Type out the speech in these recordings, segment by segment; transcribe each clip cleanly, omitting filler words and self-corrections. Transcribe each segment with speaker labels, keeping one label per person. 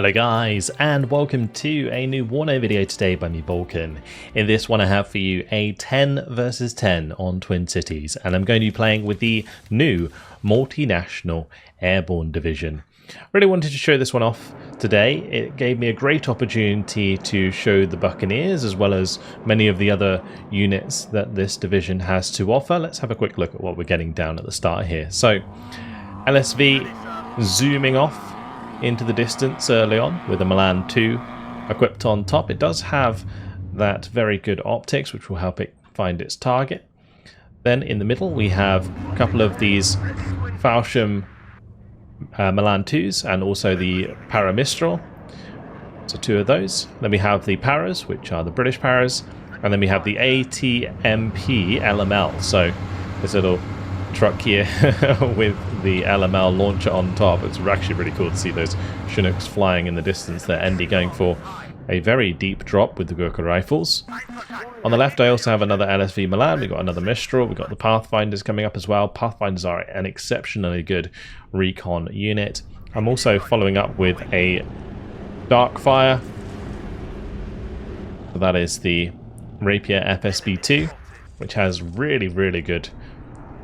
Speaker 1: Hello guys, and welcome to a new WARNO video today by me, Vulcan. In this one I have for you a 10 versus 10 on Twin Cities, and I'm going to be playing with the new multinational airborne division. Really wanted to show this one off today. It gave me a great opportunity to show the Buccaneers as well as many of the other units that this division has to offer. Let's have a quick look at what we're getting down at the start here. So, LSV zooming off into the distance early on with a Milan 2 equipped on top. It does have that very good optics which will help it find its target. Then in the middle we have a couple of these Falchion Milan 2s and also the Para Mistral. So two of those. Then we have the Paras, which are the British Paras, and then we have the ATMP LML. So this little truck here with the LML launcher on top. It's actually really cool to see those Chinooks flying in the distance there. Andy going for a very deep drop with the Gurkha rifles. On the left I also have another LSV Milan. We've got another Mistral. We've got the Pathfinders coming up as well. Pathfinders are an exceptionally good recon unit. I'm also following up with a Darkfire. So that is the Rapier FSB2, which has really good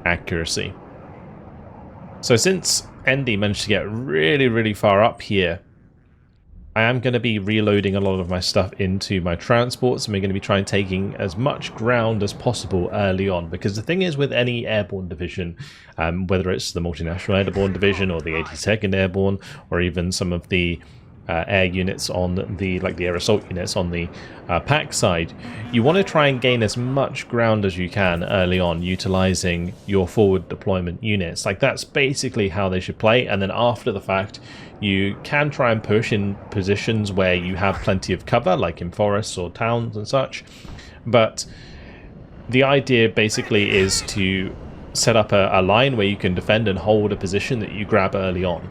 Speaker 1: accuracy. So since Andy managed to get really far up here, I am going to be reloading a lot of my stuff into my transports, and we're going to be trying taking as much ground as possible early on, because the thing is with any airborne division, whether it's the multinational airborne division or the 82nd airborne or even some of the air units on the air assault units on the pack side, you want to try and gain as much ground as you can early on utilizing your forward deployment units. Like, that's basically how they should play, and then after the fact you can try and push in positions where you have plenty of cover, like in forests or towns and such. But the idea basically is to set up a line where you can defend and hold a position that you grab early on.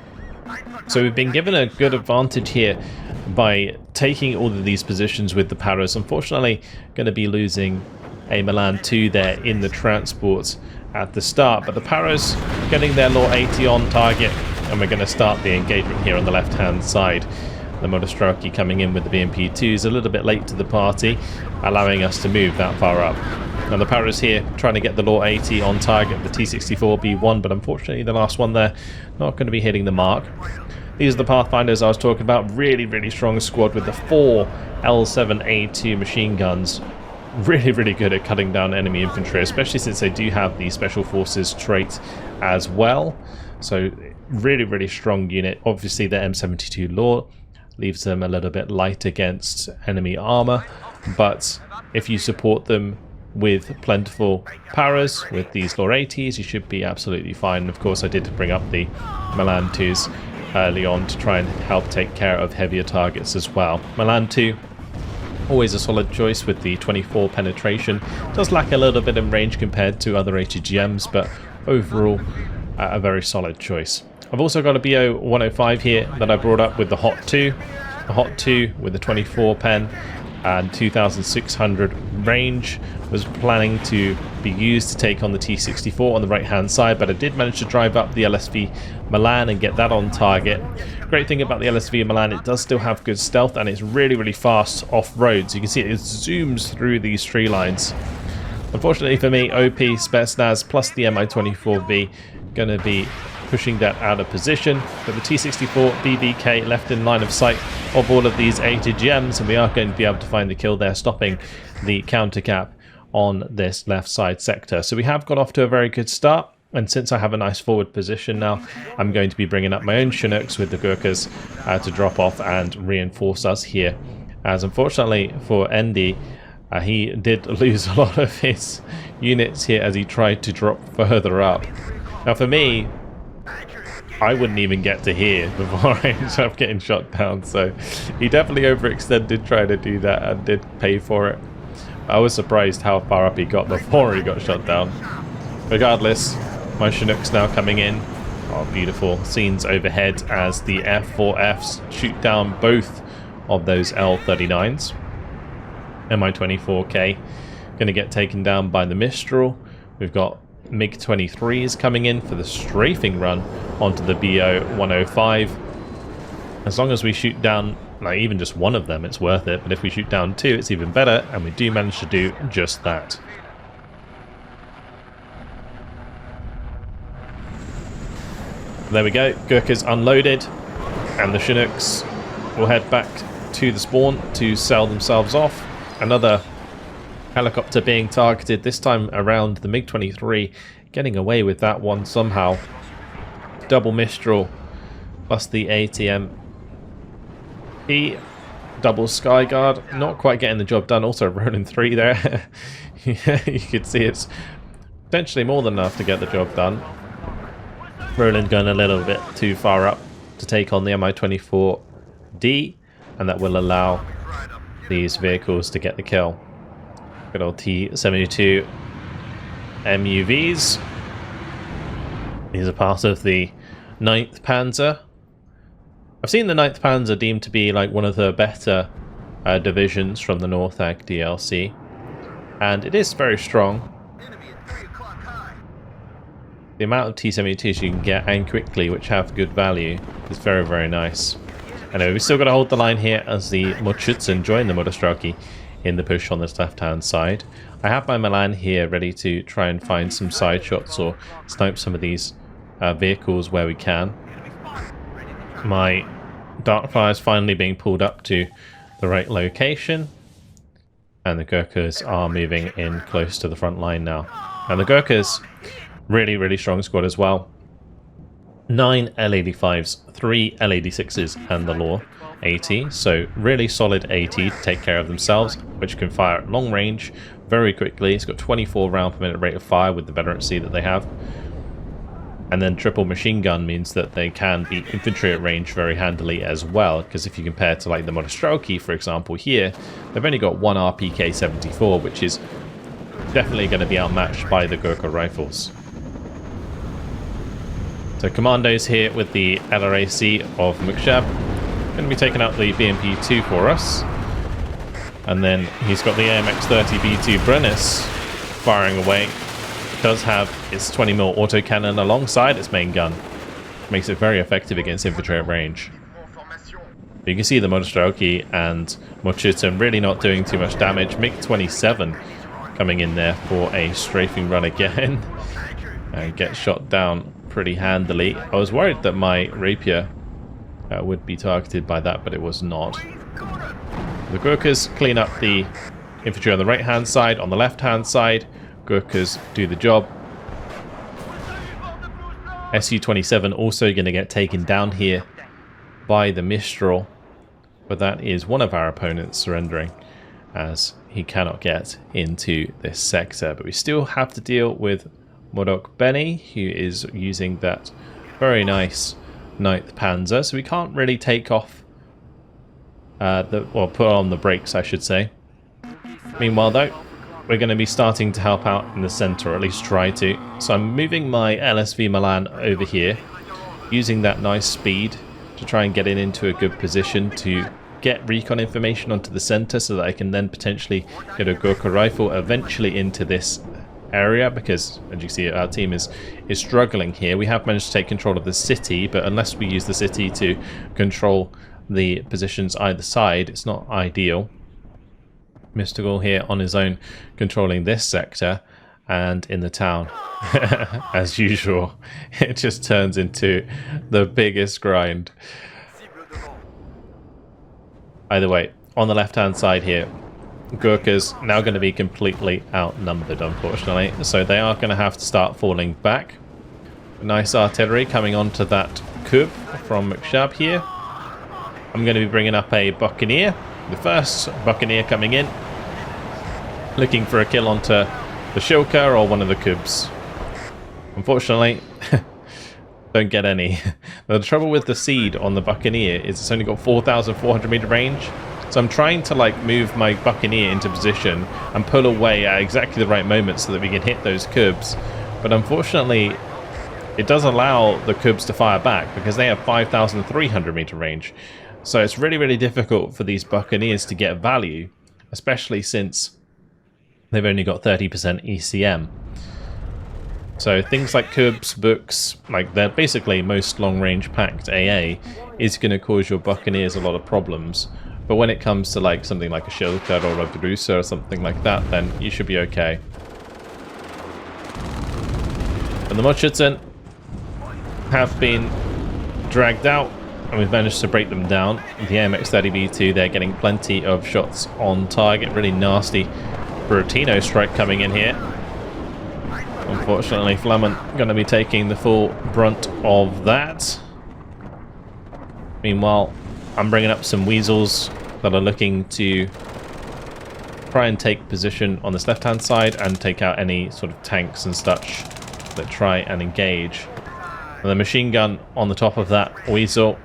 Speaker 1: So we've been given a good advantage here by taking all of these positions with the Paras. Unfortunately, going to be losing a Milan 2 there in the transports at the start, but the Paras getting their Law 80 on target, and we're going to start the engagement here on the left-hand side. The Motostraki coming in with the BMP-2 is a little bit late to the party, allowing us to move that far up. Now the Paras here trying to get the Law 80 on target, the T-64B1, but unfortunately the last one there not going to be hitting the mark. These are the Pathfinders I was talking about. Really strong squad with the 4 L7A2 machine guns. Really good at cutting down enemy infantry, especially since they do have the Special Forces trait as well. So really strong unit. Obviously the M72 Law leaves them a little bit light against enemy armor, but if you support them with plentiful Paras, with these Law 80s, you should be absolutely fine. And of course I did bring up the Milan 2s early on to try and help take care of heavier targets as well. Milan 2, always a solid choice with the 24 penetration. Does lack a little bit in range compared to other ATGMs, but overall a very solid choice. I've also got a BO 105 here that I brought up with the Hot 2. The Hot 2 with the 24 pen and 2600 range was planning to be used to take on the T-64 on the right hand side, but I did manage to drive up the LSV Milan and get that on target. Great thing about the LSV Milan, it does still have good stealth and it's really fast off-road, so you can see it zooms through these tree lines. Unfortunately for me, OP Spetsnaz plus the Mi-24V going to be pushing that out of position, but the T-64 BBK left in line of sight of all of these ATGMs, and we are going to be able to find the kill there, stopping the counter cap on this left side sector. So we have got off to a very good start, and since I have a nice forward position now, I'm going to be bringing up my own Chinooks with the Gurkhas to drop off and reinforce us here, as unfortunately for Andy, he did lose a lot of his units here as he tried to drop further up. Now for me, I wouldn't even get to here before I ended up getting shot down, so he definitely overextended trying to do that and did pay for it. I was surprised how far up he got before he got shot down. Regardless, my Chinooks now coming in. Oh, beautiful scenes overhead as the F4Fs shoot down both of those L39s. Mi-24K going to get taken down by the Mistral. We've got MiG-23s coming in for the strafing run onto the BO-105. As long as we shoot down, like, even just one of them, it's worth it. But if we shoot down two, it's even better, and we do manage to do just that. There we go. Gurkha's unloaded, and the Chinooks will head back to the spawn to sell themselves off. Another helicopter being targeted, this time around the MiG-23, getting away with that one somehow. Double Mistral plus the ATM. Double Skyguard, not quite getting the job done. Also Ronin 3 there. Yeah, you can see it's potentially more than enough to get the job done. Ronin going a little bit too far up to take on the Mi-24D, and that will allow these vehicles to get the kill. Good old T-72 MUVs. These are part of the 9th Panzer. I've seen the 9th Panzer deemed to be like one of the better divisions from the Northag DLC, and it is very strong. The amount of T-72s you can get, and quickly, which have good value, is very, very nice. Anyway, we've still got to hold the line here as the Mordschützen join the Motorstraki in the push on this left-hand side. I have my Milan here ready to try and find some side shots or snipe some of these vehicles where we can. My Darkfire is finally being pulled up to the right location, and the Gurkhas are moving in close to the front line now. And the Gurkhas, really, really strong squad as well. 9 L85s, 3 L86s, and the Law AT. So really solid AT to take care of themselves, which can fire at long range very quickly. It's got 24 round per minute rate of fire with the veterancy that they have. And then triple machine gun means that they can beat infantry at range very handily as well, because if you compare to like the Motorstraki, for example, here, they've only got one RPK-74, which is definitely going to be outmatched by the Gurkha rifles. So Commando's here with the LRAC of Mukshab. Going to be taking out the BMP-2 for us. And then he's got the AMX-30B2 Brennis firing away. Does have its 20mm autocannon alongside its main gun. Makes it very effective against infantry at range. You can see the Motorstraki and Mordschützen really not doing too much damage. MiG-27 coming in there for a strafing run again. And gets shot down pretty handily. I was worried that my Rapier would be targeted by that, but it was not. The Gurkhas clean up the infantry on the right hand side. On the left hand side, Gurkhas do the job. Su-27 also going to get taken down here by the Mistral, but that is one of our opponents surrendering as he cannot get into this sector. But we still have to deal with Modok Benny, who is using that very nice 9th Panzer, so we can't really take off put on the brakes, I should say. Meanwhile though, we're going to be starting to help out in the center, or at least try to. So I'm moving my LSV Milan over here, using that nice speed to try and get it into a good position to get recon information onto the center, so that I can then potentially get a Gurkha rifle eventually into this area, because as you see our team is struggling here. We have managed to take control of the city, but unless we use the city to control the positions either side, it's not ideal. Mystical here on his own controlling this sector, and in the town as usual it just turns into the biggest grind. Either way, on the left hand side here, Gurkha's now going to be completely outnumbered, unfortunately, so they are going to have to start falling back. Nice artillery coming onto that Kub from Mukshab here. I'm going to be bringing up a Buccaneer, the first Buccaneer coming in, looking for a kill onto the Shilka or one of the Kubs. Unfortunately, don't get any. The trouble with the seed on the Buccaneer is it's only got 4,400 meter range. So I'm trying to like move my Buccaneer into position and pull away at exactly the right moment so that we can hit those Kubs. But unfortunately, it does allow the Kubs to fire back because they have 5,300 meter range. So it's really, really difficult for these Buccaneers to get value, especially since they've only got 30% ECM. So things like Cubs, Books, like they're basically most long-range packed AA, is going to cause your Buccaneers a lot of problems. But when it comes to like something like a Schilker or a Brusa or something like that, then you should be okay. And the Mutschützen have been dragged out, and we've managed to break them down. The AMX-30B2, they're getting plenty of shots on target. Really nasty Buratino strike coming in here. Unfortunately, Flammen going to be taking the full brunt of that. Meanwhile, I'm bringing up some Weasels that are looking to try and take position on this left-hand side and take out any sort of tanks and such that try and engage. And the machine gun on the top of that Weasel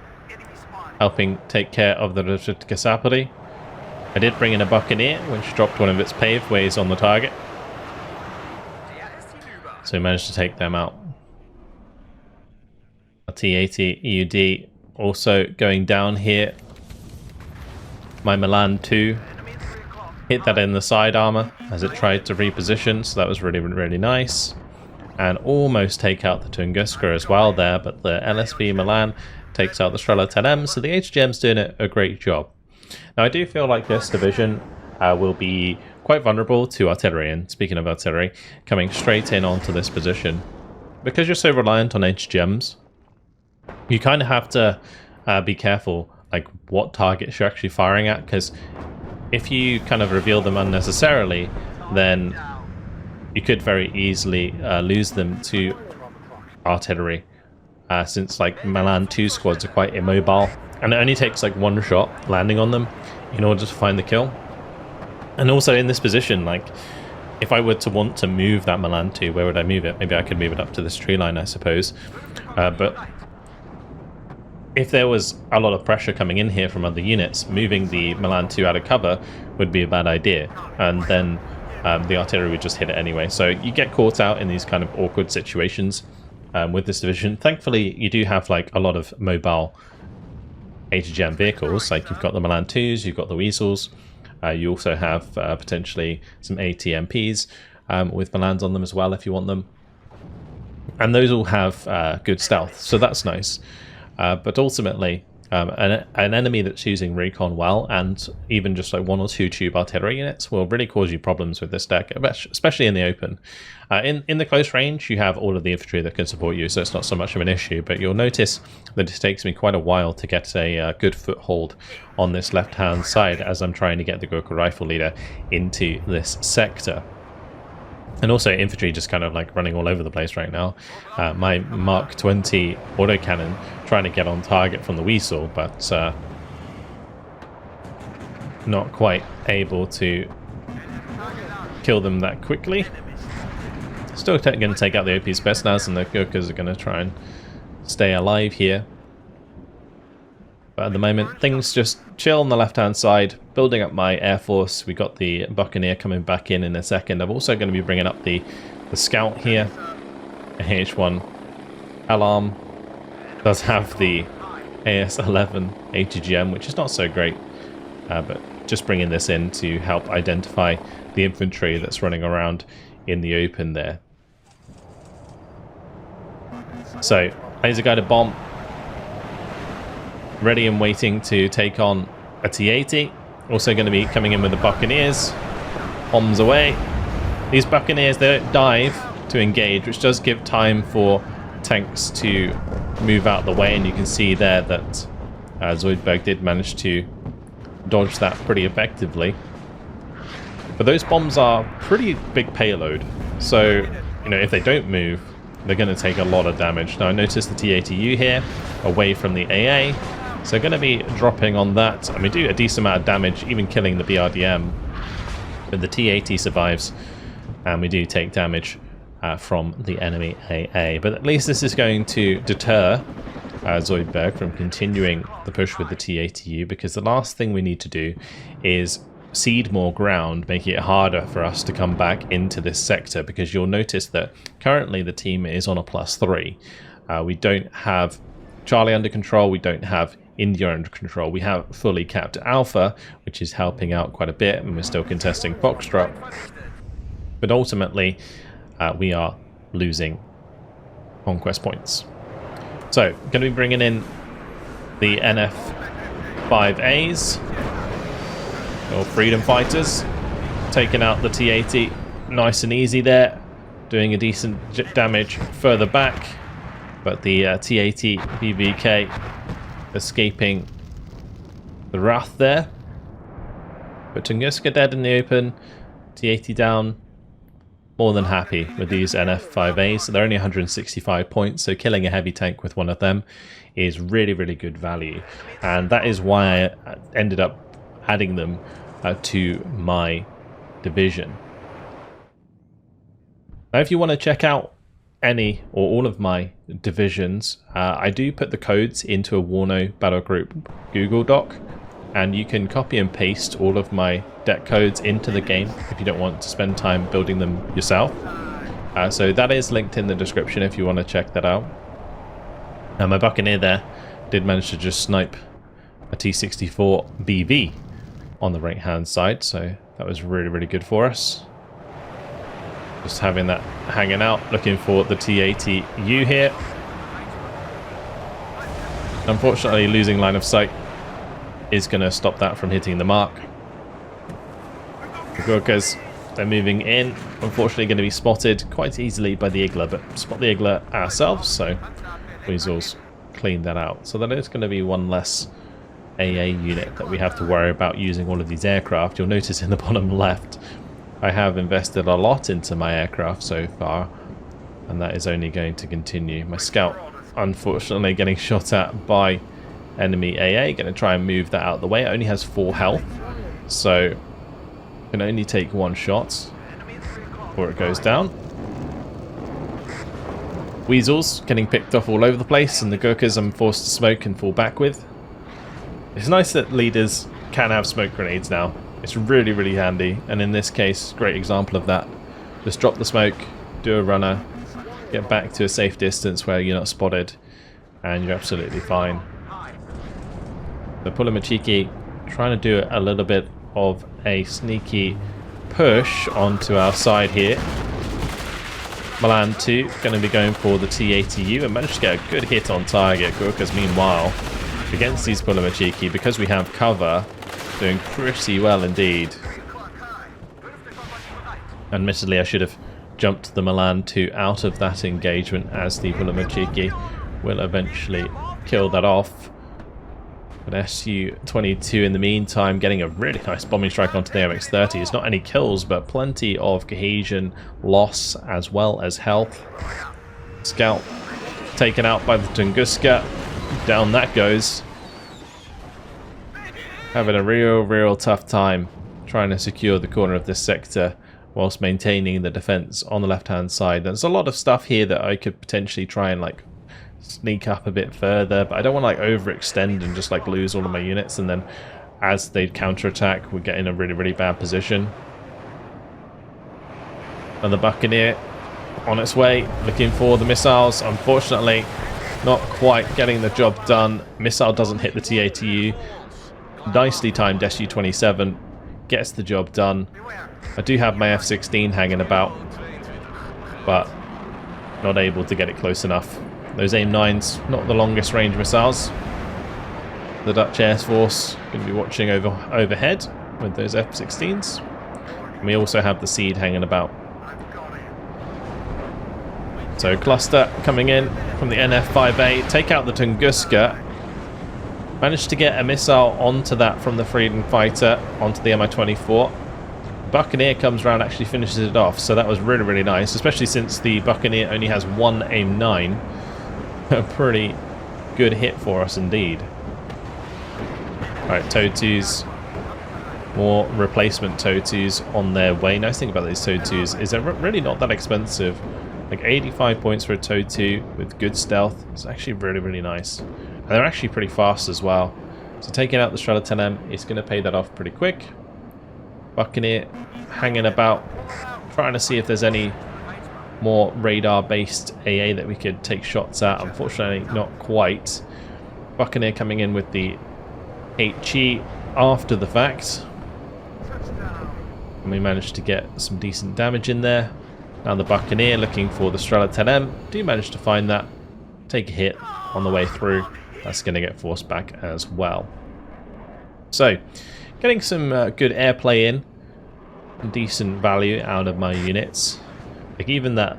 Speaker 1: helping take care of the Saperi. I did bring in a Buccaneer, which dropped one of its paved ways on the target. So we managed to take them out. A T-80 EUD also going down here. My Milan 2 hit that in the side armor as it tried to reposition, so that was really, really nice. And almost take out the Tunguska as well there, but the LSB Milan takes out the Strela 10M, so the HGM's doing a great job. Now I do feel like this division will be quite vulnerable to artillery, and speaking of artillery, coming straight in onto this position. Because you're so reliant on HGMs, you kind of have to be careful like what targets you're actually firing at, because if you kind of reveal them unnecessarily, then you could very easily lose them to artillery, since like Milan 2 squads are quite immobile, and it only takes like one shot landing on them in order to find the kill. And also in this position, like, if I were to want to move that Milan 2, where would I move it? Maybe I could move it up to this tree line, I suppose. But if there was a lot of pressure coming in here from other units, moving the Milan 2 out of cover would be a bad idea. And then the artillery would just hit it anyway. So you get caught out in these kind of awkward situations with this division. Thankfully, you do have like a lot of mobile HGM vehicles. Like you've got the Milan 2s, you've got the Weasels. You also have potentially some ATMPs with Milans on them as well if you want them. And those all have good stealth, so that's nice. But ultimately, an enemy that's using recon well, and even just like 1 or 2 tube artillery units, will really cause you problems with this deck, especially in the open. In the close range, you have all of the infantry that can support you, so it's not so much of an issue, but you'll notice that it takes me quite a while to get a good foothold on this left-hand side as I'm trying to get the Gurkha rifle leader into this sector. And also infantry just kind of like running all over the place right now. My Mark 20 autocannon trying to get on target from the Weasel, but not quite able to kill them that quickly. Still going to take out the OP Spetsnaz, and the Gurkhas are going to try and stay alive here. But at the moment, things just chill on the left-hand side, building up my Air Force. We got the Buccaneer coming back in a second. I'm also going to be bringing up the Scout here. A H1 Alarm does have the AS-11 ATGM, which is not so great, but just bringing this in to help identify the infantry that's running around in the open there. So, laser guided bomb, ready and waiting to take on a T-80. Also going to be coming in with the Buccaneers. Bombs away. These Buccaneers, they don't dive to engage, which does give time for tanks to move out the way, and you can see there that Zoidberg did manage to dodge that pretty effectively. But those bombs are pretty big payload, so you know, if they don't move, they're going to take a lot of damage. Now I noticed the T-80U here away from the AA, so going to be dropping on that, and we do a decent amount of damage, even killing the BRDM. But the T-80 survives, and we do take damage from the enemy AA. But at least this is going to deter Zoidberg from continuing the push with the T-80U, because the last thing we need to do is cede more ground, making it harder for us to come back into this sector, because you'll notice that currently the team is on a +3. We don't have Charlie under control, we don't have India under control. We have fully capped Alpha, which is helping out quite a bit, and we're still contesting Foxtrot. But ultimately, we are losing conquest points. So, going to be bringing in the NF5As, or Freedom Fighters, taking out the T-80 nice and easy there, doing a decent damage further back, but the T-80 BVK escaping the wrath there. But Tunguska dead in the open, T-80 down. More than happy with these NF5As. So they're only 165 points, so killing a heavy tank with one of them is really, really good value. And that is why I ended up adding them to my division. Now, if you want to check out any or all of my divisions, I do put the codes into a WARNO Battlegroup Google Doc, and you can copy and paste all of my deck codes into the game if you don't want to spend time building them yourself. So that is linked in the description if you want to check that out. My Buccaneer there did manage to just snipe a T-64 BV on the right hand side, so that was really, really good for us. Just having that hanging out, looking for the T-80U here. Unfortunately, losing line of sight is going to stop that from hitting the mark. The Gurkhas, they're moving in. Unfortunately, going to be spotted quite easily by the Igla, but spot the Igla ourselves, so Weasels clean that out. So that is going to be one less AA unit that we have to worry about using all of these aircraft. You'll notice in the bottom left, I have invested a lot into my aircraft so far, and that is only going to continue. My scout, unfortunately, getting shot at by enemy AA. Going to try and move that out of the way. It only has 4 health, so can only take 1 shot before it goes down. Weasels getting picked off all over the place, and the Gurkhas I'm forced to smoke and fall back with. It's nice that leaders can have smoke grenades now. It's really, really handy, and in this case, great example of that. Just drop the smoke, do a runner, get back to a safe distance where you're not spotted, and you're absolutely fine. So Pulamachiki trying to do a little bit of a sneaky push onto our side here. Milan 2 going to be going for the T-80U and managed to get a good hit on target. Gurkhas, meanwhile, against these Pulamachiki, because we have cover, doing pretty well indeed. Admittedly, I should have jumped the Milan 2 out of that engagement, as the Pulamachiki will eventually kill that off. But Su-22 in the meantime getting a really nice bombing strike onto the MX-30. It's not any kills, but plenty of cohesion loss as well as health. Scout taken out by the Tunguska. Down that goes. Having a real tough time trying to secure the corner of this sector whilst maintaining the defense on the left-hand side. There's a lot of stuff here that I could potentially try and sneak up a bit further, but I don't want to overextend and just lose all of my units, and then as they counterattack we get in a really bad position. And the Buccaneer on its way, looking for the missiles. Unfortunately, not quite getting the job done. Missile doesn't hit the T-80U. Nicely timed Su-27 gets the job done. I do have my F-16 hanging about, but not able to get it close enough. Those AIM-9s, not the longest range missiles. The Dutch Air Force going to be watching overhead with those F-16s. And we also have the Seed hanging about. So cluster coming in from the NF5A, take out the Tunguska. Managed to get a missile onto that from the Freedom Fighter, onto the Mi-24. Buccaneer comes around, actually finishes it off, so that was really nice, especially since the Buccaneer only has 1 AIM-9. A pretty good hit for us indeed. Alright, TOW-2s. More replacement TOW-2s on their way. Nice thing about these TOW-2s is they're really not that expensive. 85 points for a TOW-2 with good stealth. It's actually really nice. And they're actually pretty fast as well. So taking out the Strela 10M is going to pay that off pretty quick. Buccaneer hanging about, trying to see if there's any more radar-based AA that we could take shots at. Unfortunately, not quite. Buccaneer coming in with the HE after the fact. And we managed to get some decent damage in there. Now the Buccaneer looking for the Strela 10M. Do manage to find that. Take a hit on the way through. That's going to get forced back as well. So, getting some good airplay in. Decent value out of my units. Like even that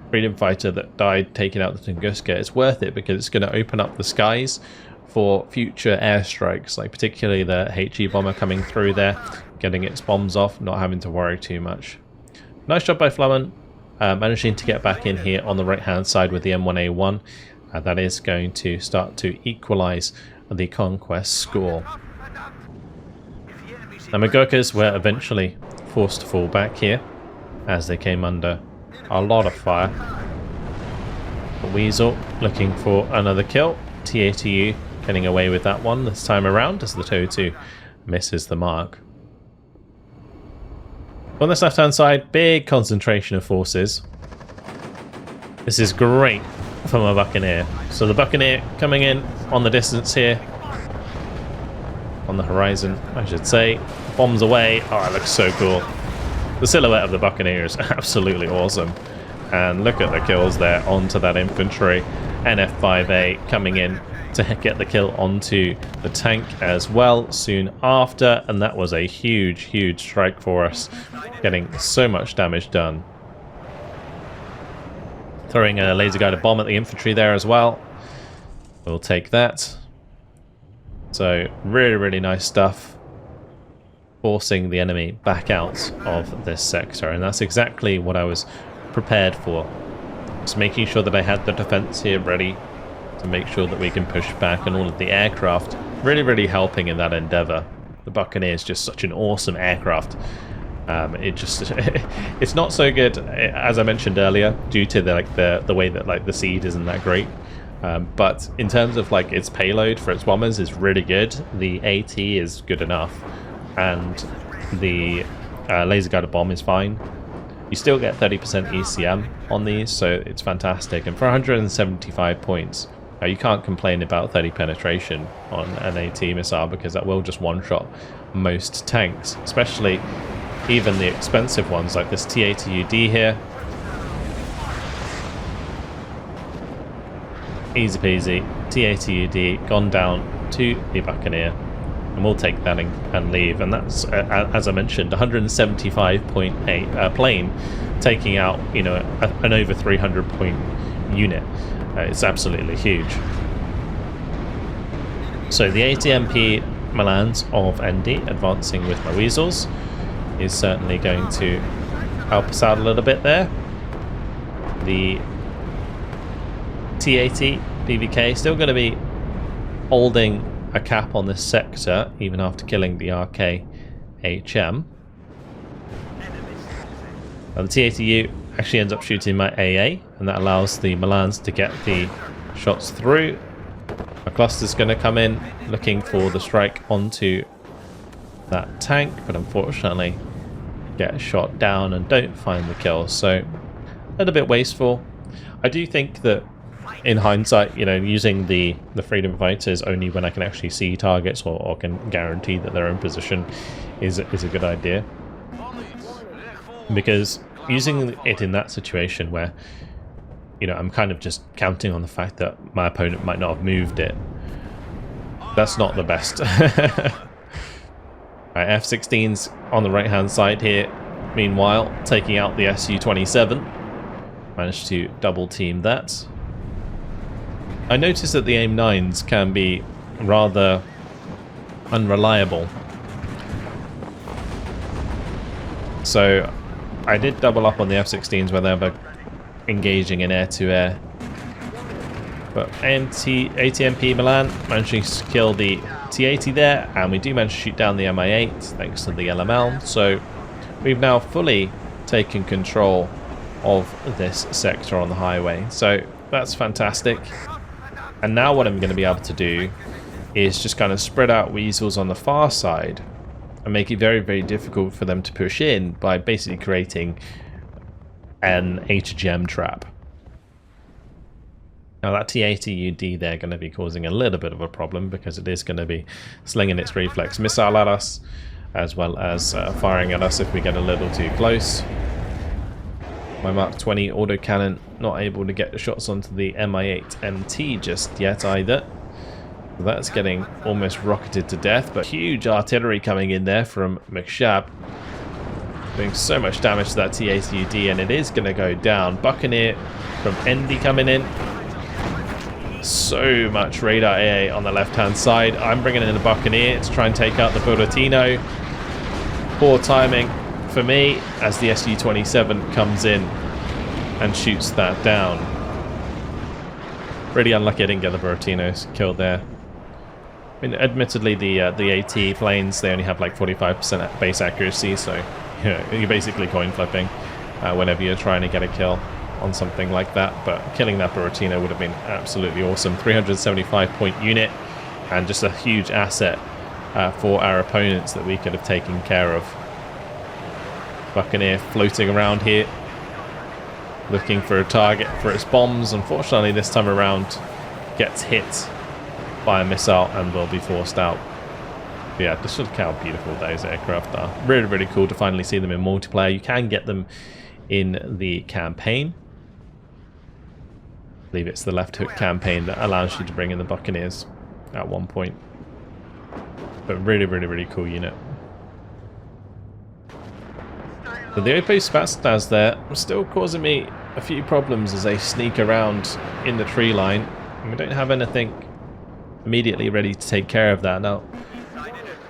Speaker 1: freedom fighter that died taking out the Tunguska, it's worth it because it's going to open up the skies for future airstrikes, like particularly the HE bomber coming through there, getting its bombs off, not having to worry too much. Nice job by Flummen, managing to get back in here on the right hand side with the M1A1. That is going to start to equalize the conquest score. The Magurkas were eventually forced to fall back here as they came under a lot of fire. But Weasel looking for another kill. TATU getting away with that one this time around as the TOW2 misses the mark. On this left hand side, big concentration of forces. This is great for my Buccaneer. So the Buccaneer coming in on the distance here. On the horizon, I should say. Bombs away. Oh, it looks so cool. The silhouette of the Buccaneer is absolutely awesome. And look at the kills there onto that infantry. NF5A coming in to get the kill onto the tank as well soon after. And that was a huge, huge strike for us. Getting so much damage done. Throwing a laser guided bomb at the infantry there as well. We'll take that. So really, really nice stuff. Forcing the enemy back out of this sector, and that's exactly what I was prepared for. Just making sure that I had the defense here ready to make sure that we can push back, and all of the aircraft really, really helping in that endeavor. The Buccaneer is just such an awesome aircraft. It's not so good as I mentioned earlier due to the way that the seed isn't that great. But in terms of its payload for its bombers is really good. The AT is good enough, and the laser guided bomb is fine. You still get 30% ECM on these, so it's fantastic. And for 175 points, you can't complain about 30 penetration on an AT missile because that will just one-shot most tanks, especially even the expensive ones like this TATUD here. Easy peasy, TATUD gone down to the Buccaneer, and we'll take that and leave. And that's, as I mentioned, 175.8 plane, taking out an over 300 point unit. It's absolutely huge. So the ATMP Milans of ND advancing with my Weasels is certainly going to help us out a little bit there. The TAT PVK still going to be holding a cap on this sector even after killing the RKHM. And the TATU actually ends up shooting my AA, and that allows the Milans to get the shots through. My cluster's going to come in looking for the strike onto that tank, but unfortunately get shot down and don't find the kill, so a little bit wasteful. I do think that in hindsight, using the freedom fighters only when I can actually see targets or can guarantee that they're in position is a good idea, because using it in that situation where I'm kind of just counting on the fact that my opponent might not have moved it, that's not the best. Right, F-16's on the right hand side here, meanwhile taking out the Su-27. Managed to double team that. I noticed that the AIM-9s can be rather unreliable, so I did double up on the F-16s when they were engaging in air-to-air. But ATMP Milan managing to kill the T-80 there, and we do manage to shoot down the Mi-8 thanks to the LML, so we've now fully taken control of this sector on the highway, so that's fantastic. And now what I'm going to be able to do is just kind of spread out Weasels on the far side and make it very, very difficult for them to push in by basically creating an HGM trap. Now that TATUD they're going to be causing a little bit of a problem because it is going to be slinging its reflex missile at us, as well as firing at us if we get a little too close. My Mark 20 autocannon not able to get the shots onto the Mi-8 MT just yet either. So that's getting almost rocketed to death, but huge artillery coming in there from McShab. Doing so much damage to that TACUD, and it is going to go down. Buccaneer from Endy coming in. So much radar AA on the left-hand side. I'm bringing in the Buccaneer to try and take out the Buratino. Poor timing for me as the Su-27 comes in and shoots that down. Really unlucky I didn't get the Buratinos killed there. I mean, admittedly, the AT planes, they only have like 45% base accuracy, so you know, you're basically coin flipping whenever you're trying to get a kill on something like that. But killing that Buratino would have been absolutely awesome. 375-point unit, and just a huge asset for our opponents that we could have taken care of. Buccaneer floating around here, looking for a target for its bombs. Unfortunately, this time around, gets hit by a missile and will be forced out. But yeah, just look how beautiful those aircraft are. Really, really cool to finally see them in multiplayer. You can get them in the campaign. I believe it's the left hook campaign that allows you to bring in the Buccaneers at one point. But really, really, really cool unit. But the Oppo Spatstas there are still causing me a few problems as they sneak around in the tree line. And we don't have anything immediately ready to take care of that. Now,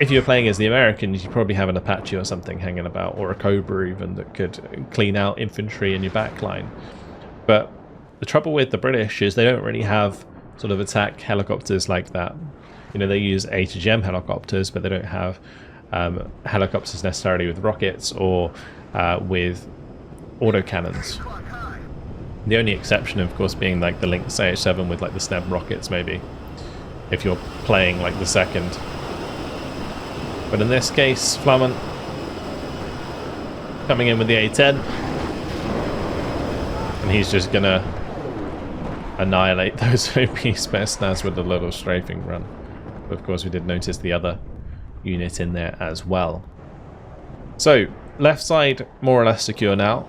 Speaker 1: if you're playing as the Americans, you probably have an Apache or something hanging about, or a Cobra even, that could clean out infantry in your backline. But the trouble with the British is they don't really have sort of attack helicopters like that. You know, they use AIRBORNE helicopters, but they don't have helicopters necessarily with rockets or with autocannons. The only exception, of course, being like the Lynx AH-7 with like the SNEB rockets, maybe, if you're playing like the second. But in this case, Flammen coming in with the A-10, and he's just gonna annihilate those OP Spatstas with a little strafing run. But of course, we did notice the other unit in there as well. So, left side more or less secure now.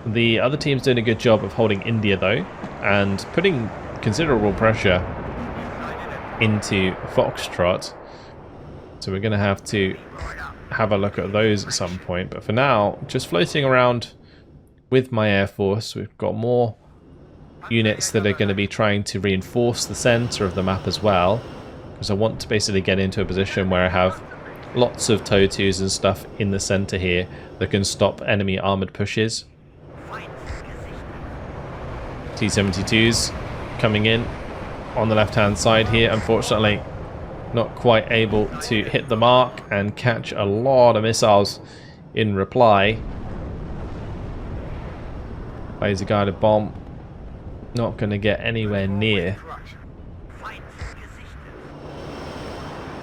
Speaker 1: The other team's doing a good job of holding India though, and putting considerable pressure into Foxtrot. So we're going to have a look at those at some point. But for now, just floating around with my Air Force. We've got more units that are going to be trying to reinforce the center of the map as well, because I want to basically get into a position where I have lots of TOW2s and stuff in the center here that can stop enemy armored pushes. T-72s coming in on the left hand side here, unfortunately not quite able to hit the mark and catch a lot of missiles in reply. Laser guided bomb, not going to get anywhere near.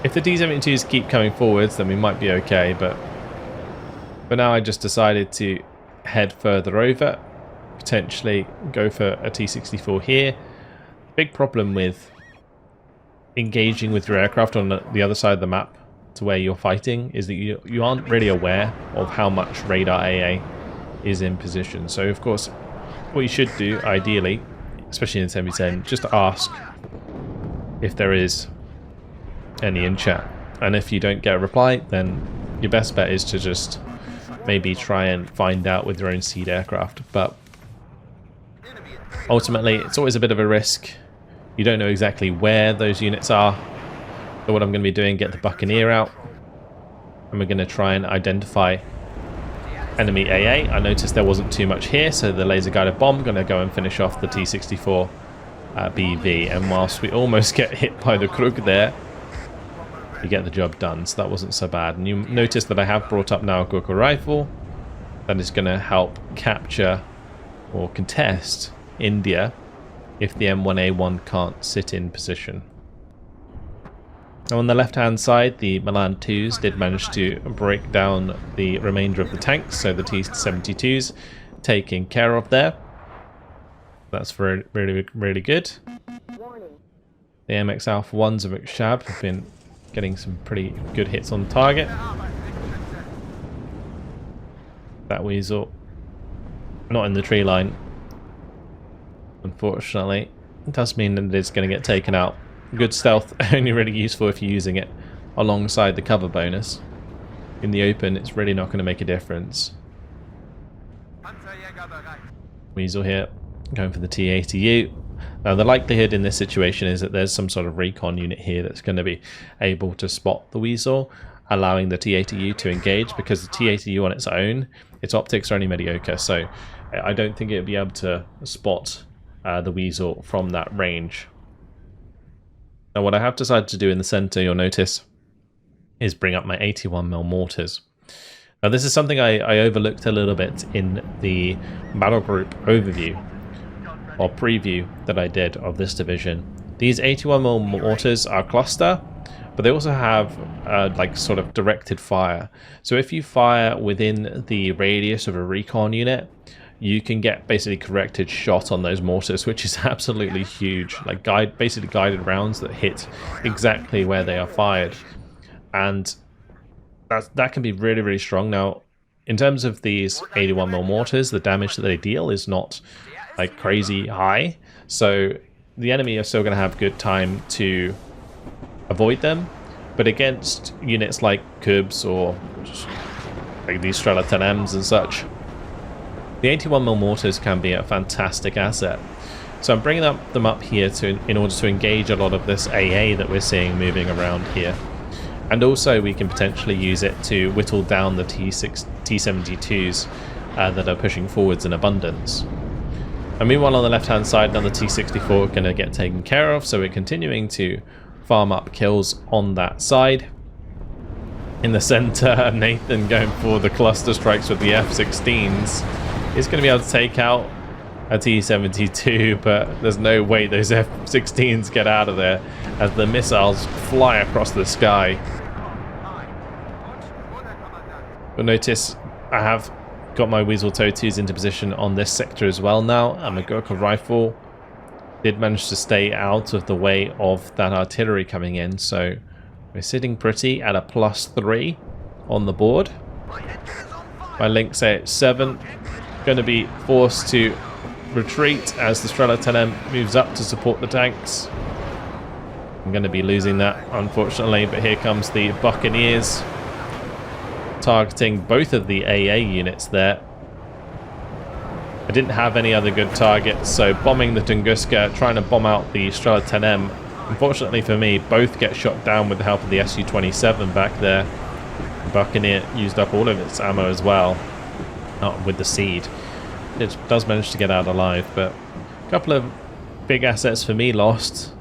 Speaker 1: If the T-72s keep coming forwards, then we might be okay, but for now I just decided to head further over, potentially go for a T-64 here. Big problem with engaging with your aircraft on the other side of the map to where you're fighting is that you aren't really aware of how much radar AA is in position. So of course, what you should do ideally, especially in 10v10, just ask if there is any in chat, and if you don't get a reply, then your best bet is to just maybe try and find out with your own seed aircraft. But ultimately it's always a bit of a risk. You don't know exactly where those units are. So what I'm going to be doing, get the Buccaneer out, and we're going to try and identify enemy AA. I noticed there wasn't too much here, so the laser guided bomb going to go and finish off the T-64 BV, and whilst we almost get hit by the Krug there, we get the job done, so that wasn't so bad. And you notice that I have brought up now a Gurkha rifle that is going to help capture or contest India if the M1A1 can't sit in position. Now on the left hand side, the Milan 2s did manage to break down the remainder of the tanks, so the T-72s taken care of there. That's really, really, really good. The MX Alpha 1s of McShab have been getting some pretty good hits on target. That weasel Not in the tree line. Unfortunately. It does mean that it's going to get taken out. Good stealth, only really useful if you're using it alongside the cover bonus. In the open, it's really not going to make a difference. Weasel here, going for the T-80U. Now the likelihood in this situation is that there's some sort of recon unit here that's going to be able to spot the Weasel, allowing the T-80U to engage, because the T-80U on its own, its optics are only mediocre, so I don't think it would be able to spot the Weasel from that range. Now what I have decided to do in the center, you'll notice, is bring up my 81mm mortars. Now this is something I overlooked a little bit in the Battlegroup overview or preview that I did of this division. These 81mm mortars are cluster, but they also have like sort of directed fire. So if you fire within the radius of a recon unit, you can get basically corrected shot on those mortars, which is absolutely huge. Like basically guided rounds that hit exactly where they are fired. And that can be really, really strong. Now, in terms of these 81mm mortars, the damage that they deal is not like crazy high. So the enemy are still going to have good time to avoid them. But against units like Cubs or like these Strela 10Ms and such, the 81mm mortars can be a fantastic asset. So I'm bringing them up here in order to engage a lot of this AA that we're seeing moving around here. And also we can potentially use it to whittle down the T-72s that are pushing forwards in abundance. And meanwhile on the left hand side, another T-64 going to get taken care of, so we're continuing to farm up kills on that side. In the center, Nathan going for the cluster strikes with the F-16s. He's going to be able to take out a T-72, but there's no way those F-16s get out of there as the missiles fly across the sky. You'll notice I have got my Weasel TOW2s into position on this sector as well now, and my Gurkha rifle did manage to stay out of the way of that artillery coming in, so we're sitting pretty at a +3 on the board. My Lynx 7 going to be forced to retreat as the Strela 10M moves up to support the tanks. I'm going to be losing that, unfortunately, but here comes the Buccaneers targeting both of the AA units there. I didn't have any other good targets, so bombing the Tunguska, trying to bomb out the Strela 10M. Unfortunately for me, both get shot down with the help of the Su-27 back there. The Buccaneer used up all of its ammo as well, with the seed. It does manage to get out alive, but a couple of big assets for me lost.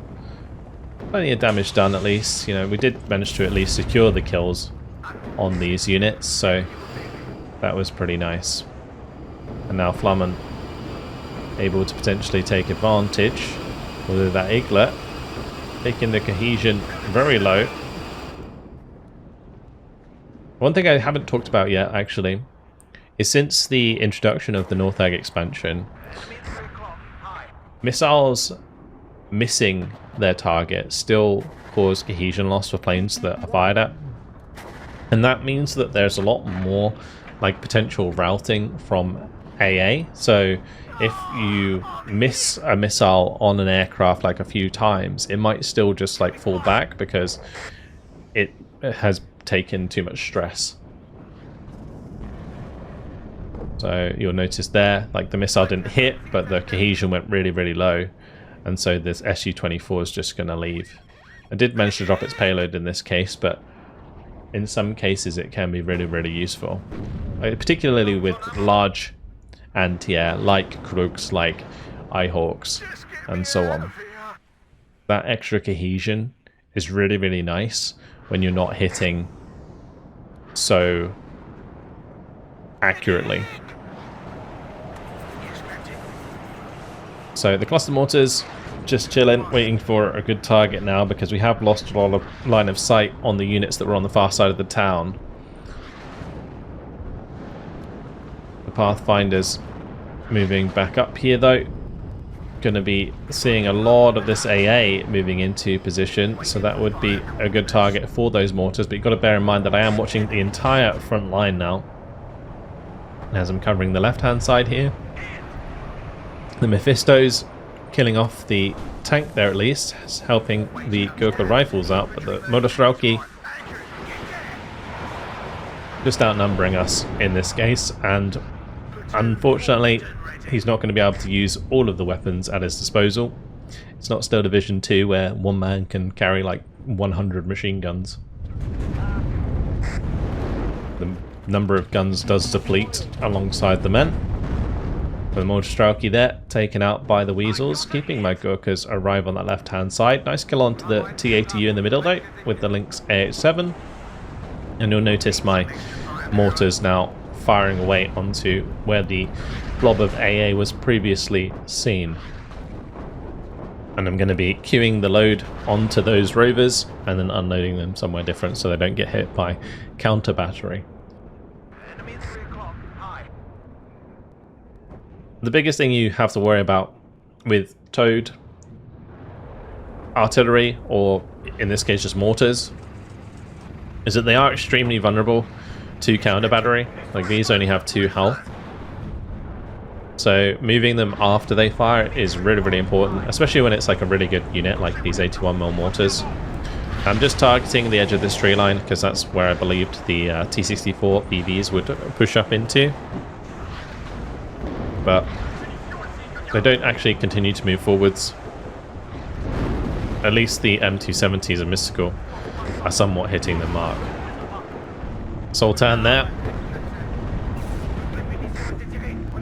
Speaker 1: Plenty of damage done at least. You know, we did manage to at least secure the kills on these units, so that was pretty nice. And now Flammen able to potentially take advantage with that Eaglet, taking the cohesion very low. One thing I haven't talked about yet, actually, is since the introduction of the North Ag expansion, missiles missing their target still cause cohesion loss for planes that are fired at. And that means that there's a lot more like potential routing from AA. So if you miss a missile on an aircraft like a few times, it might still just like fall back because it has taken too much stress. So you'll notice there, like the missile didn't hit, but the cohesion went really, really low. And so this Su-24 is just going to leave. I did manage to drop its payload in this case, but in some cases it can be really, really useful. Particularly with large anti-air, like Krugs, like Ihawks, and so on. That extra cohesion is really, really nice when you're not hitting so accurately. So the cluster mortars just chilling, waiting for a good target now, because we have lost a lot of line of sight on the units that were on the far side of the town. The Pathfinders moving back up here though. Going to be seeing a lot of this AA moving into position, so that would be a good target for those mortars, but you've got to bear in mind that I am watching the entire front line now. as I'm covering the left-hand side here. The Mephisto's killing off the tank there at least, helping the Gurkha rifles out, but the Motorstrelki just outnumbering us in this case, and unfortunately he's not going to be able to use all of the weapons at his disposal. It's not still Division 2 where one man can carry like 100 machine guns. The number of guns does deplete alongside the men. The Motorstrelki there, taken out by the Weasels, keeping my Gurkhas arrive on that left-hand side. Nice kill onto the T-80U in the middle though, with the Lynx AH-7. And you'll notice my mortars now firing away onto where the blob of AA was previously seen. And I'm going to be queuing the load onto those rovers and then unloading them somewhere different so they don't get hit by counter battery. The biggest thing you have to worry about with towed artillery, or in this case just mortars, is that they are extremely vulnerable to counter battery. Like, these only have 2 health. So moving them after they fire is really, really important, especially when it's like a really good unit like these 81mm mortars. I'm just targeting the edge of this tree line because that's where I believed the T-64 BVs would push up into. But they don't actually continue to move forwards. At least the M270s and Mystical are somewhat hitting the mark. Sultan there,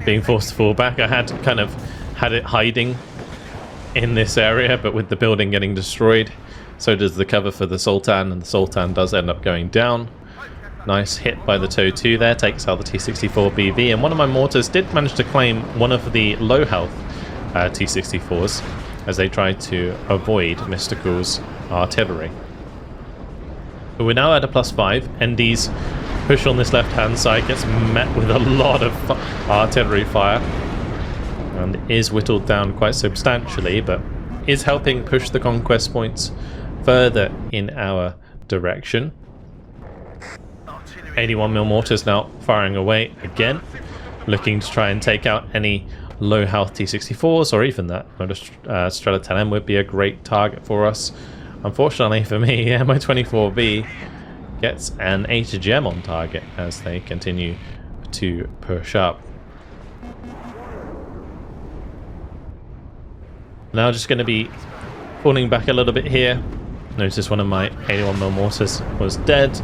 Speaker 1: being forced to fall back. I had kind of had it hiding in this area, but with the building getting destroyed, so does the cover for the Sultan, and the Sultan does end up going down. Nice hit by the TOW 2 there, takes out the T-64 BV, and one of my mortars did manage to claim one of the low health T-64s as they tried to avoid Mystical's artillery. But we're now at a +5. ND's push on this left hand side gets met with a lot of artillery fire and is whittled down quite substantially, but is helping push the conquest points further in our direction. 81mm mortars now firing away again, looking to try and take out any low health T-64s, or even that Strela 10M would be a great target for us. Unfortunately for me, MI-24V gets an AIRBORNE on target as they continue to push up. Now just going to be pulling back a little bit here. Notice one of my 81mm mortars was dead.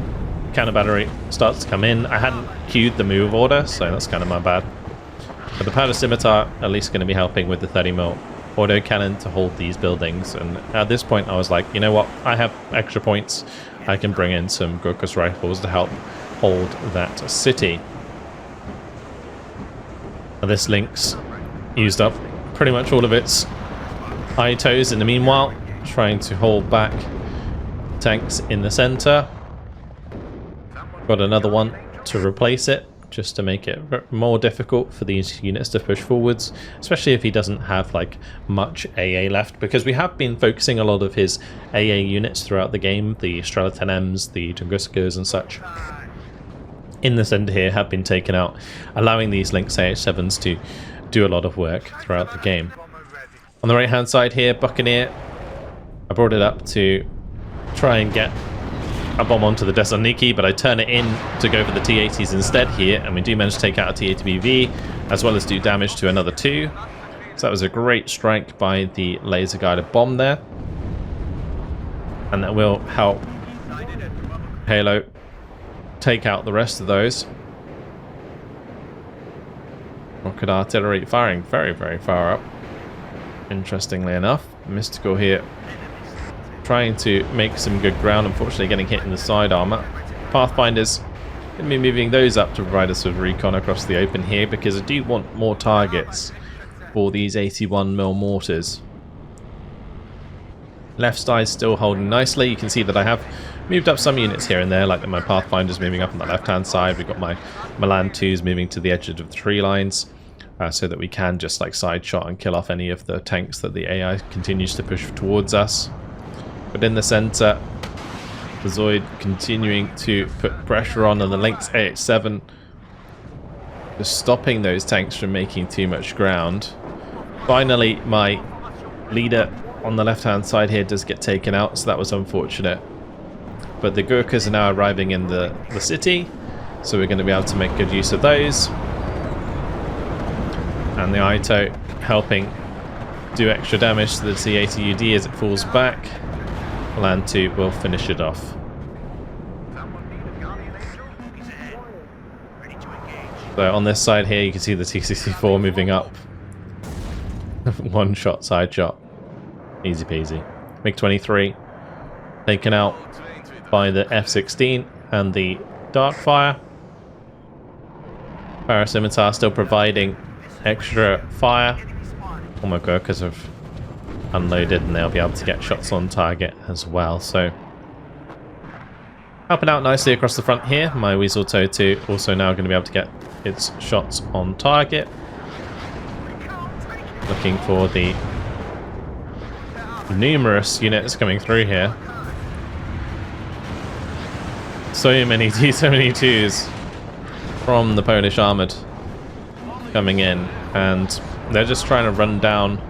Speaker 1: Counter battery starts to come in. I hadn't queued the move order, so that's kind of my bad. But the powder scimitar at least going to be helping with the 30mm autocannon to hold these buildings. And at this point I was like, you know what, I have extra points. I can bring in some Gurkhas rifles to help hold that city. Now this Lynx used up pretty much all of its ITOs in the meanwhile, trying to hold back tanks in the center. Got another one to replace it, just to make it more difficult for these units to push forwards, especially if he doesn't have like much AA left, because we have been focusing a lot of his AA units throughout the game. The Strela 10Ms, the Tunguskas and such in the center here have been taken out, allowing these Lynx AH-7s to do a lot of work throughout the game. On the right hand side here, Buccaneer, I brought it up to try and get a bomb onto the Desaniki, but I turn it in to go for the T-80s instead here, and we do manage to take out a T-80BV as well as do damage to another 2. So that was a great strike by the laser guided bomb there, and that will help Halo take out the rest of those. Rocket artillery firing very, very far up. Interestingly enough, Mystical here trying to make some good ground, unfortunately getting hit in the side armor. Pathfinder's going to be moving those up to provide us with recon across the open here, because I do want more targets for these 81mm mortars. Left side still holding nicely. You can see that I have moved up some units here and there, like my Pathfinder's moving up on the left hand side. We've got my Milan 2s moving to the edge of the tree lines, so that we can just like side shot and kill off any of the tanks that the AI continues to push towards us. But in the center, the Zoid continuing to put pressure on, and the Lynx AH-7 Just stopping those tanks from making too much ground. Finally, my leader on the left-hand side here does get taken out, so that was unfortunate. But the Gurkhas are now arriving in the city, so we're going to be able to make good use of those. And the Ito helping do extra damage to the T-80UD as it falls back. Land 2 will finish it off. So on this side here, you can see the T-64 moving up. One shot, side shot. Easy peasy. MiG-23 taken out by the F-16 and the Darkfire. Parascimitar still providing extra fire. All my Gurkhas have unloaded and they'll be able to get shots on target as well. So helping out nicely across the front here. My Weasel TOW 2 also now going to be able to get its shots on target. Looking for the numerous units coming through here. So many T-72s from the Polish armoured coming in, and they're just trying to run down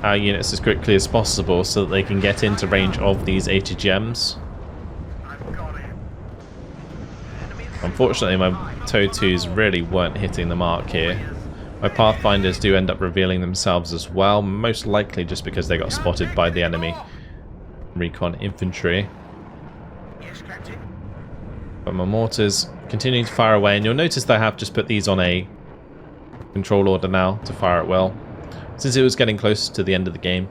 Speaker 1: our units as quickly as possible so that they can get into range of these ATGMs. Unfortunately, my TOW 2s really weren't hitting the mark here. My Pathfinders do end up revealing themselves as well, most likely just because they got spotted by the enemy recon infantry. But my mortars continuing to fire away, and you'll notice that I have just put these on a control order now to fire at will. Since it was getting close to the end of the game,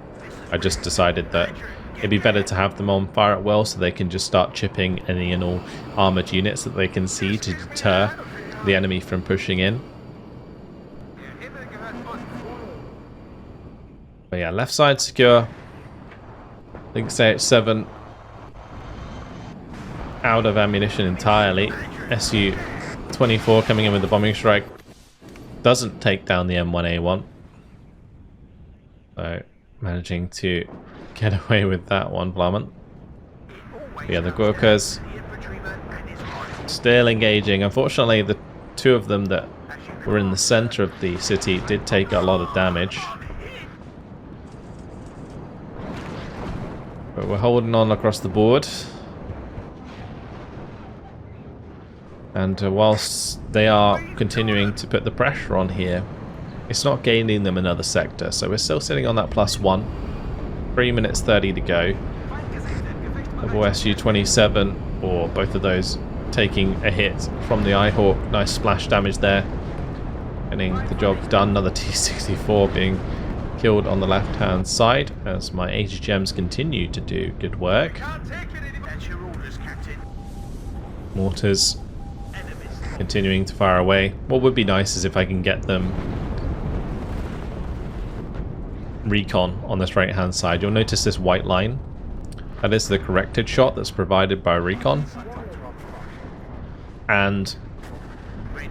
Speaker 1: I just decided that it'd be better to have them on fire at will so they can just start chipping any and all armoured units that they can see to deter the enemy from pushing in. But yeah, left side secure. Lynx AH-7 out of ammunition entirely. Su-24 coming in with the bombing strike. Doesn't take down the M1A1. So managing to get away with that one, Blamant. Yeah, the Gurkhas still engaging. Unfortunately, the two of them that were in the center of the city did take a lot of damage. But we're holding on across the board. And whilst they are continuing to put the pressure on here, it's not gaining them another sector. So we're still sitting on that +1. 3 minutes 30 to go. Double Su-27, or both of those, taking a hit from the Ihawk. Nice splash damage there. Getting the job done. Another T-64 being killed on the left-hand side as my ATGMs continue to do good work. Mortars continuing to fire away. What would be nice is if I can get them recon on this right hand side. You'll notice this white line. That is the corrected shot that's provided by recon. And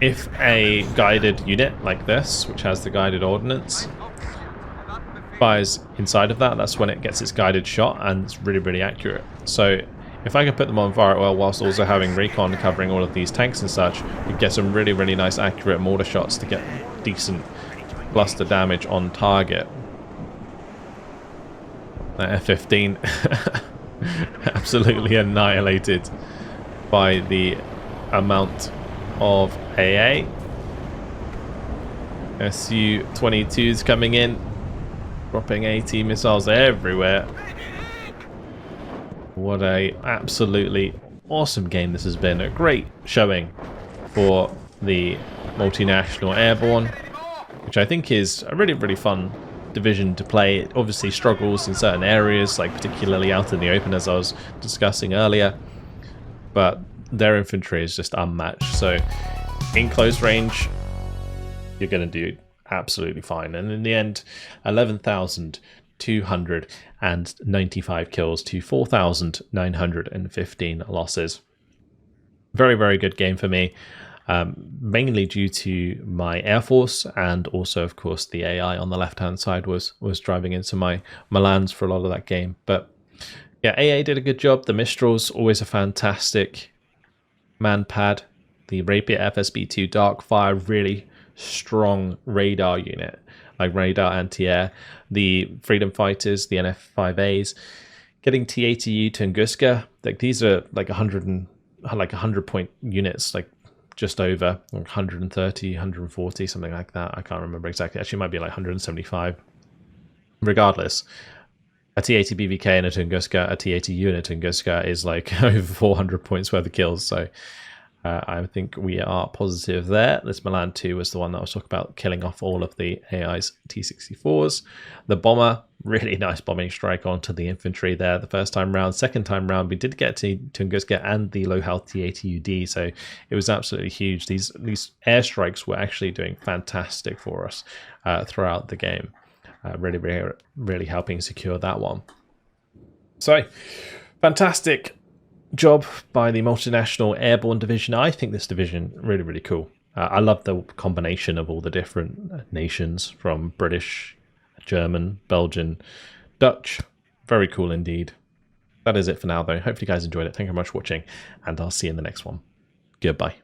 Speaker 1: if a guided unit like this, which has the guided ordnance, fires inside of that, that's when it gets its guided shot, and it's really, really accurate. So if I can put them on fire well whilst also having recon covering all of these tanks and such, we get some really, really nice accurate mortar shots to get decent cluster damage on target. That F-15 absolutely annihilated by the amount of AA. Su-22s coming in, dropping AT missiles everywhere. What a absolutely awesome game this has been. A great showing for the multinational airborne, which I think is a really, really fun division to play. It obviously struggles in certain areas, like particularly out in the open, as I was discussing earlier, but their infantry is just unmatched. So in close range, you're going to do absolutely fine. And in the end, 11,295 kills to 4,915 losses. Very, very good game for me. Mainly due to my Air Force, and also, of course, the AI on the left-hand side was driving into my lands for a lot of that game. But yeah, AA did a good job. The Mistral's always a fantastic man pad. the Rapier FSB2 Darkfire, really strong radar unit, like radar anti-air. The Freedom Fighters, the NF5As, getting T80U Tunguska, like these are like 100 point units, like just over 130, 140, something like that. I can't remember exactly. Actually, it might be like 175. Regardless, a T80 BVK and a Tunguska, a T80U and a Tunguska is like over 400 points worth of kills. So I think we are positive there. This Milan 2 was the one that I was talking about, killing off all of the AI's T64s. The Bomber, really nice bombing strike onto the infantry there the first time round. Second time round, we did get to Tunguska and the low health T80UD, so it was absolutely huge. These airstrikes were actually doing fantastic for us throughout the game. Really helping secure that one. So, fantastic job by the Multinational Airborne Division. I think this division really cool. I love the combination of all the different nations, from British, German, Belgian, Dutch. Very cool indeed. That is it for now though. Hopefully you guys enjoyed it. Thank you very much for watching, and I'll see you in the next one. Goodbye.